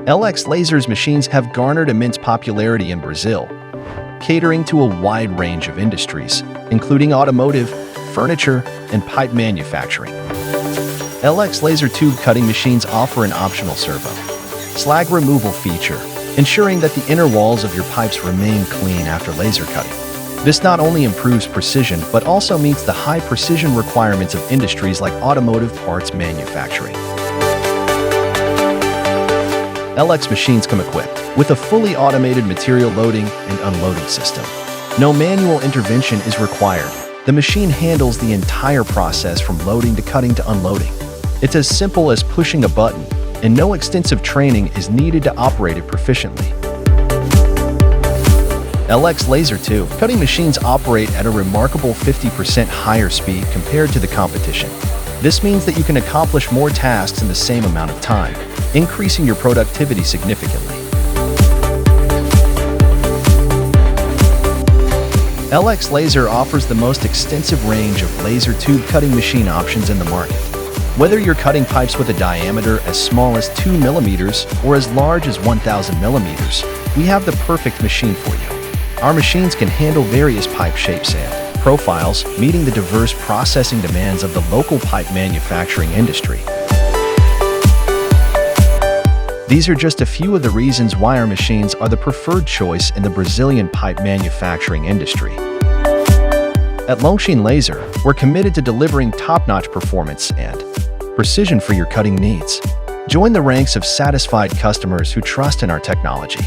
LX Laser's machines have garnered immense popularity in Brazil, catering to a wide range of industries, including automotive, furniture, and pipe manufacturing. LX laser tube cutting machines offer an optional servo slag removal feature, ensuring that the inner walls of your pipes remain clean after laser cutting. This not only improves precision, but also meets the high precision requirements of industries like automotive parts manufacturing. LX machines come equipped with a fully automated material loading and unloading system. No manual intervention is required. The machine handles the entire process from loading to cutting to unloading. It's as simple as pushing a button, and no extensive training is needed to operate it proficiently. LX laser tube cutting machines operate at a remarkable 50% higher speed compared to the competition. This means that you can accomplish more tasks in the same amount of time, increasing your productivity significantly. LX Laser offers the most extensive range of laser tube cutting machine options in the market. Whether you're cutting pipes with a diameter as small as 2 millimeters or as large as 1,000 millimeters, we have the perfect machine for you. Our machines can handle various pipe shapes and profiles, meeting the diverse processing demands of the local pipe manufacturing industry. These are just a few of the reasons why our machines are the preferred choice in the Brazilian pipe manufacturing industry. At Longxin Laser, we're committed to delivering top-notch performance and precision for your cutting needs. Join the ranks of satisfied customers who trust in our technology.